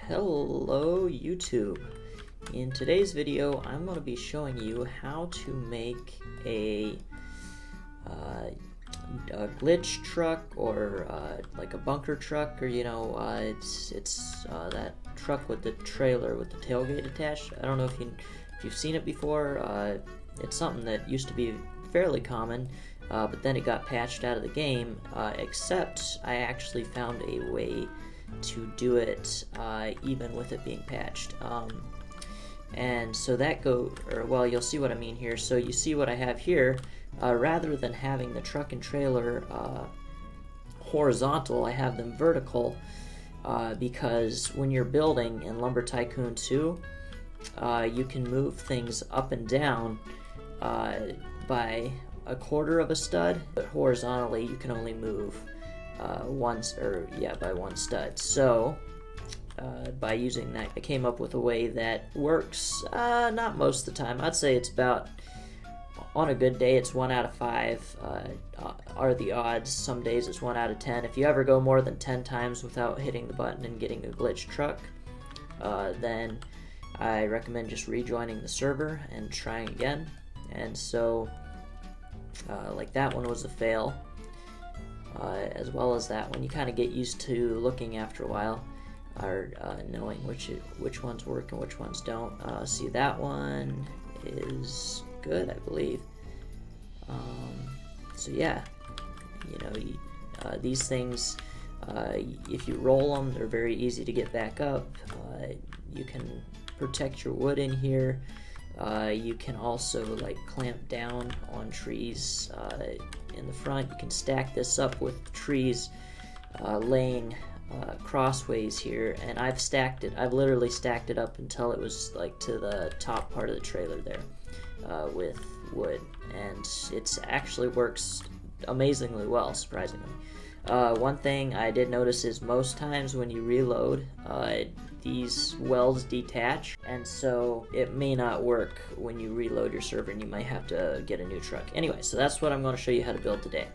Hello YouTube. In today's video I'm going to be showing you how to make a glitch truck, or like a bunker truck, or it's that truck with the trailer with the tailgate attached. I don't know if you've seen it before. It's something that used to be fairly common, but then it got patched out of the game, except I actually found a way to do it even with it being patched. And so that you'll see what I mean here. So you see what I have here. Rather than having the truck and trailer horizontal, I have them vertical, because when you're building in Lumber Tycoon 2, you can move things up and down by a quarter of a stud, but horizontally you can only move by one stud. So by using that, I came up with a way that works not most of the time. I'd say it's about, on a good day, it's 1 out of 5 are the odds. Some days it's 1 out of 10. If you ever go more than 10 times without hitting the button and getting a glitch truck, then I recommend just rejoining the server and trying again. And so like that one was a fail, as well as that one. You kind of get used to looking after a while, or knowing which ones work and which ones don't. See, that one is good, I believe. So yeah, these things, if you roll them, they're very easy to get back up. You can protect your wood in here. You can also clamp down on trees in the front. You can stack this up with trees laying crossways here, and I've literally stacked it up until it was to the top part of the trailer there with wood, and it actually works amazingly well, surprisingly. One thing I did notice is most times when you reload, these welds detach, and so it may not work when you reload your server, and you might have to get a new truck. Anyway, so that's what I'm going to show you how to build today.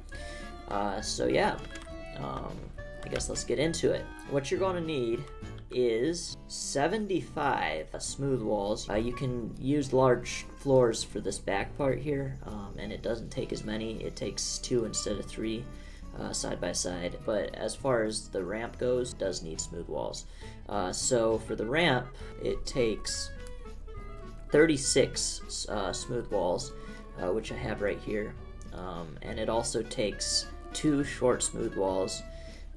So yeah, I guess let's get into it. What you're going to need is 75 smooth walls. You can use large floors for this back part here, and it doesn't take as many. It takes 2 instead of 3 side by side, but as far as the ramp goes, it does need smooth walls. So for the ramp, it takes 36 smooth walls, which I have right here, and it also takes 2 short smooth walls,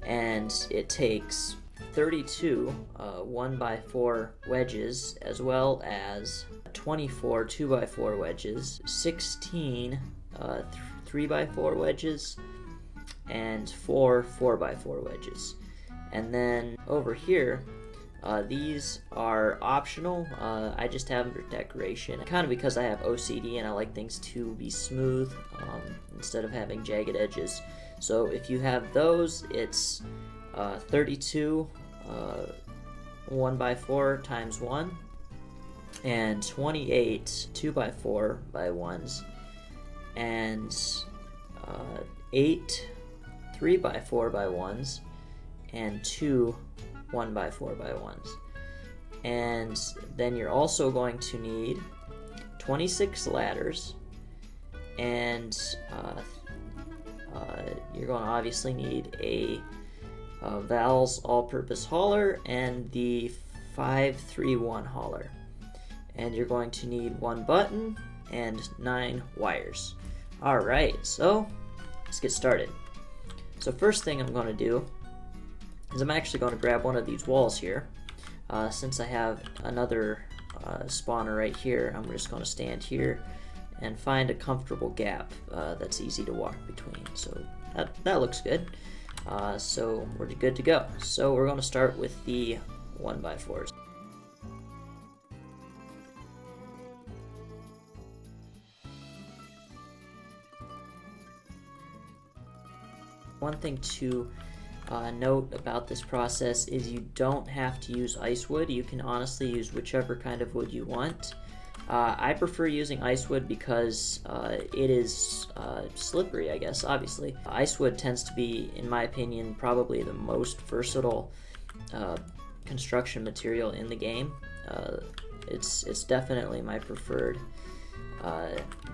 and it takes 32 1x4 wedges, as well as 24 2x4 wedges, 16 3x4 wedges, and 4 4x4 wedges. And then over here, these are optional. I just have them for decoration, kind of because I have OCD and I like things to be smooth instead of having jagged edges. So if you have those, it's 32 1x4 times 1, and 28 2x4 by 1s, and 8 3x4 by 1s, and 2 1x4 by 1s. And then you're also going to need 26 ladders, and you're going to obviously need a Val's all-purpose hauler and the 531 hauler. And you're going to need 1 button and 9 wires. Alright, so let's get started. So first thing I'm going to do is I'm actually going to grab one of these walls here. Since I have another spawner right here, I'm just going to stand here and find a comfortable gap that's easy to walk between. So that looks good. So we're good to go. So we're going to start with the 1x4s. One thing to note about this process is you don't have to use ice wood. You can honestly use whichever kind of wood you want. I prefer using ice wood because it is slippery, I guess, obviously. Ice wood tends to be, in my opinion, probably the most versatile construction material in the game. It's definitely my preferred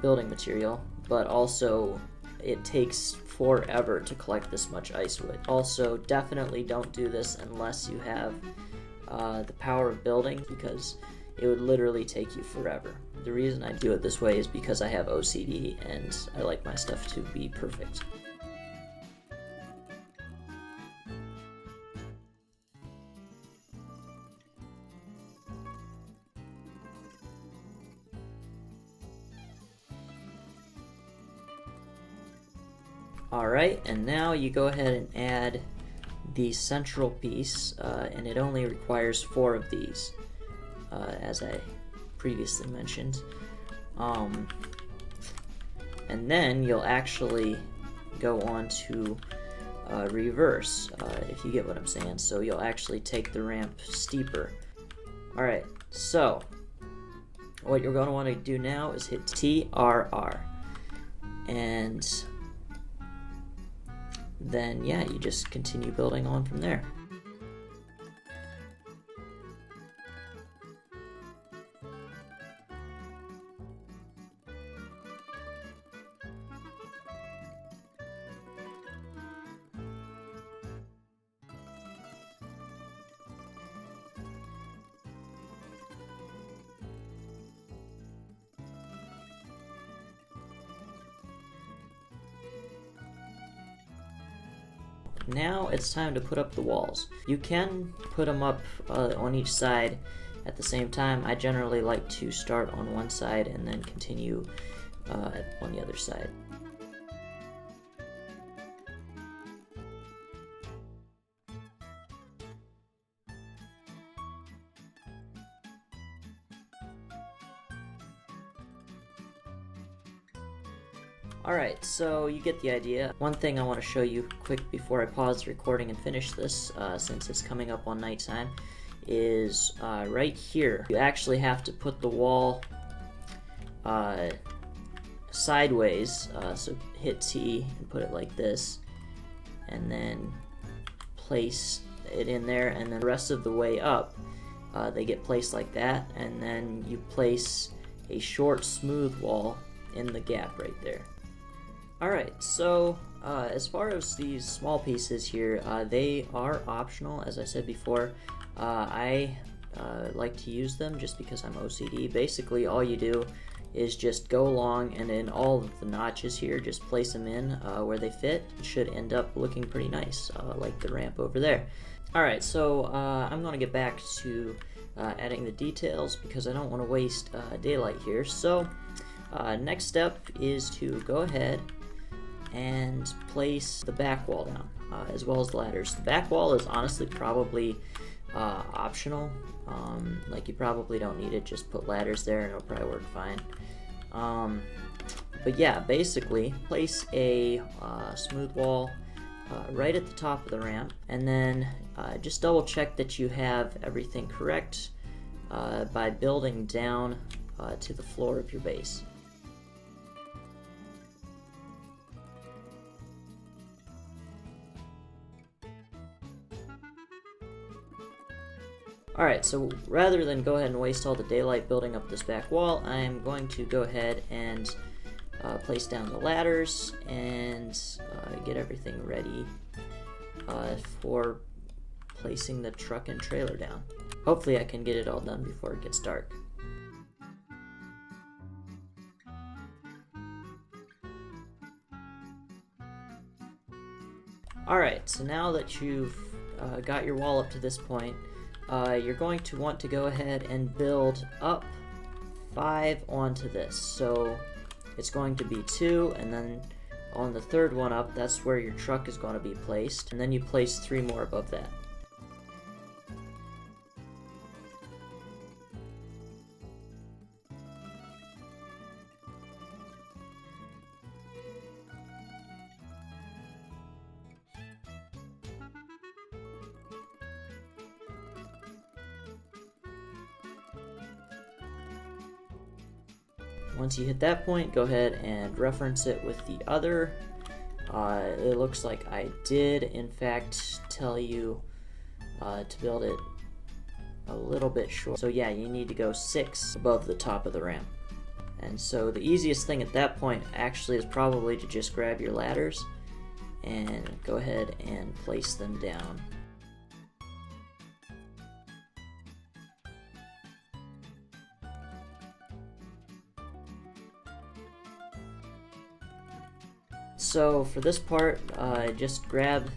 building material, but also it takes forever to collect this much ice wood. Also, definitely don't do this unless you have the power of building, because it would literally take you forever. The reason I do it this way is because I have OCD and I like my stuff to be perfect. Alright, and now you go ahead and add the central piece, and it only requires 4 of these, as I previously mentioned. And then you'll actually go on to reverse, if you get what I'm saying. So you'll actually take the ramp steeper. Alright, so what you're going to want to do now is hit TRR, and then yeah, you just continue building on from there. Now it's time to put up the walls. You can put them up on each side at the same time. I generally like to start on one side and then continue on the other side. Alright, so you get the idea. One thing I want to show you quick before I pause the recording and finish this, since it's coming up on nighttime, is right here. You actually have to put the wall sideways, so hit T and put it like this, and then place it in there, and then the rest of the way up they get placed like that, and then you place a short smooth wall in the gap right there. Alright, so as far as these small pieces here, they are optional, as I said before. I like to use them just because I'm OCD. Basically, all you do is just go along and in all of the notches here, just place them in where they fit. It should end up looking pretty nice, like the ramp over there. Alright, so I'm going to get back to adding the details because I don't want to waste daylight here. So next step is to go ahead and place the back wall down, as well as the ladders. The back wall is honestly probably optional. Like, you probably don't need it, just put ladders there and it'll probably work fine. But yeah, basically place a smooth wall right at the top of the ramp, and then just double check that you have everything correct by building down to the floor of your base. Alright, so rather than go ahead and waste all the daylight building up this back wall, I'm going to go ahead and place down the ladders and get everything ready for placing the truck and trailer down. Hopefully I can get it all done before it gets dark. Alright, so now that you've got your wall up to this point, you're going to want to go ahead and build up 5 onto this. So it's going to be 2, and then on the third one up, that's where your truck is going to be placed, and then you place 3 more above that. Once you hit that point, go ahead and reference it with the other. It looks like I did, in fact, tell you to build it a little bit short. So yeah, you need to go 6 above the top of the ramp. And so the easiest thing at that point actually is probably to just grab your ladders and go ahead and place them down. So for this part, just grab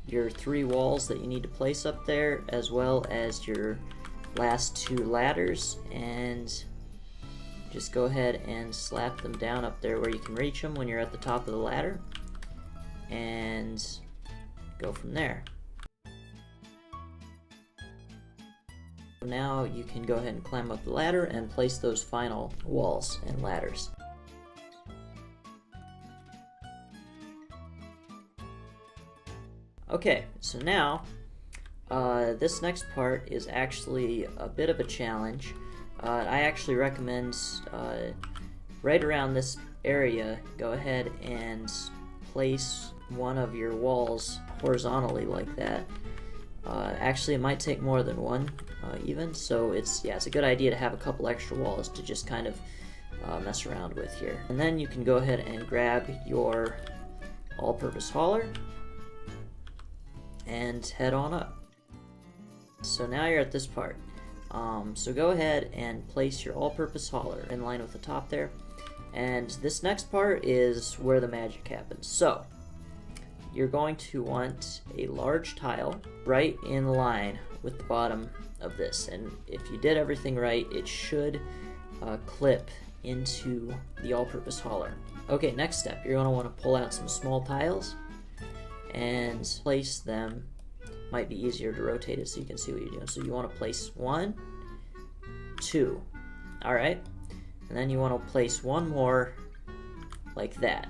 your 3 walls that you need to place up there, as well as your last 2 ladders, and just go ahead and slap them down up there where you can reach them when you're at the top of the ladder, and go from there. Now you can go ahead and climb up the ladder and place those final walls and ladders. Okay, so now this next part is actually a bit of a challenge. I actually recommend right around this area, go ahead and place one of your walls horizontally like that. Actually, it might take more than one even, so it's a good idea to have a couple extra walls to just kind of mess around with here. And then you can go ahead and grab your all-purpose hauler and head on up. So now you're at this part. So go ahead and place your all-purpose hauler in line with the top there. And this next part is where the magic happens. So you're going to want a large tile right in line with the bottom of this. And if you did everything right, it should clip into the all-purpose hauler. Okay, next step, you're going to want to pull out some small tiles and place them. Might be easier to rotate it so you can see what you're doing. So you want to place 1, 2, alright, and then you want to place one more like that,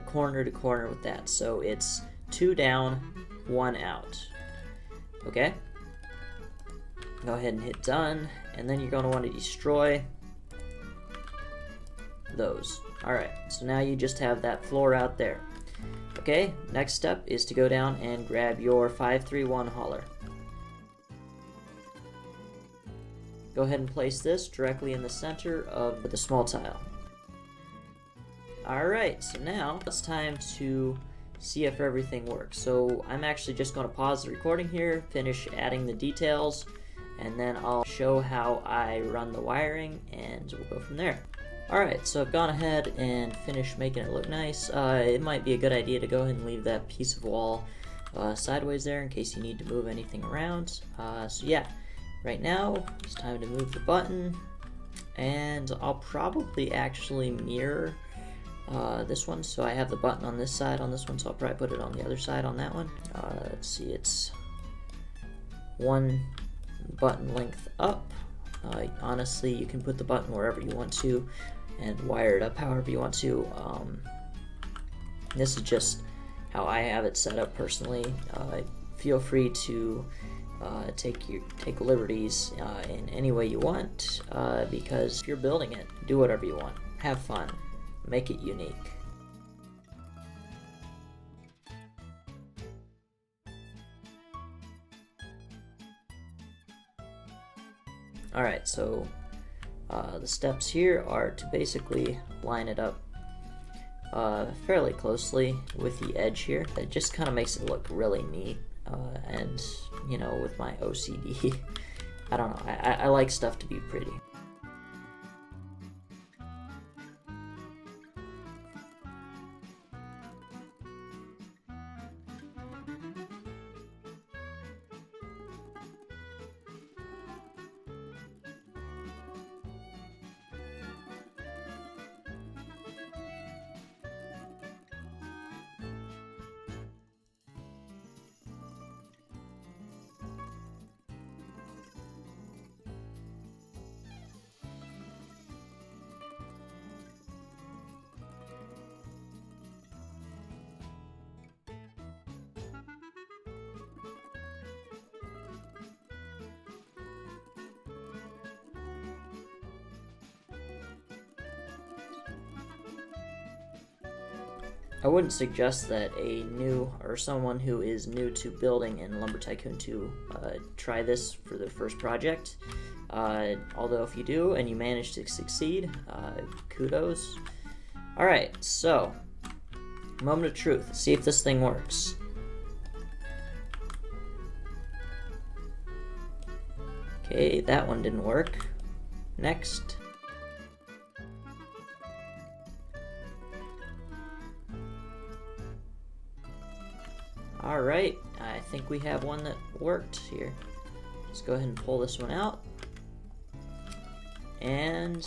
corner to corner with that, so it's 2 down, 1 out. Okay, go ahead and hit done, and then you're going to want to destroy those. Alright, so now you just have that floor out there. Okay, next step is to go down and grab your 531 hauler. Go ahead and place this directly in the center of the small tile. Alright, so now it's time to see if everything works. So I'm actually just going to pause the recording here, finish adding the details, and then I'll show how I run the wiring, and we'll go from there. Alright, so I've gone ahead and finished making it look nice. It might be a good idea to go ahead and leave that piece of wall sideways there in case you need to move anything around. So yeah, right now it's time to move the button, and I'll probably actually mirror this one. So I have the button on this side on this one, so I'll probably put it on the other side on that one. Let's see, it's 1 button length up. Honestly, you can put the button wherever you want to and wire it up however you want to. This is just how I have it set up personally. Feel free to take liberties in any way you want, because if you're building it, do whatever you want. Have fun. Make it unique. Alright, so the steps here are to basically line it up fairly closely with the edge here. It just kind of makes it look really neat, and you know, with my OCD, I don't know, I like stuff to be pretty. I wouldn't suggest that a new or someone who is new to building in Lumber Tycoon 2 try this for their first project. Although if you do and you manage to succeed, kudos. Alright, so, moment of truth. See if this thing works. Okay, that one didn't work. Next. Alright, I think we have one that worked here. Let's go ahead and pull this one out. And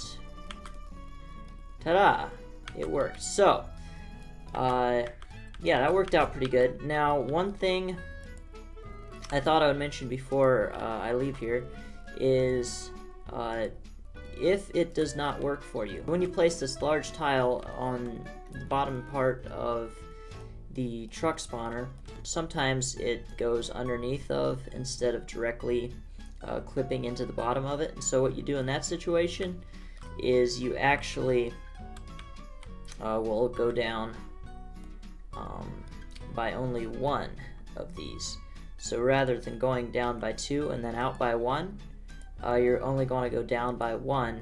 ta-da! It worked. So, yeah, that worked out pretty good. Now, one thing I thought I would mention before I leave here is if it does not work for you, when you place this large tile on the bottom part of the truck spawner, sometimes it goes underneath of instead of directly clipping into the bottom of it. And so what you do in that situation is you actually will go down by only one of these. So rather than going down by two and then out by one, you're only going to go down by one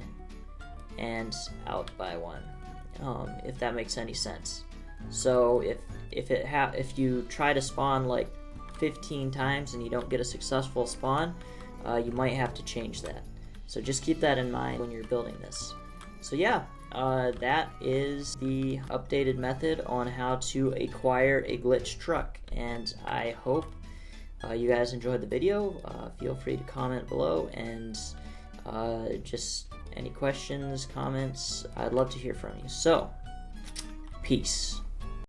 and out by one, if that makes any sense. So if you try to spawn like 15 times and you don't get a successful spawn, you might have to change that. So just keep that in mind when you're building this. So yeah, that is the updated method on how to acquire a glitch truck, and I hope you guys enjoyed the video. Feel free to comment below, and just any questions, comments, I'd love to hear from you. So, peace.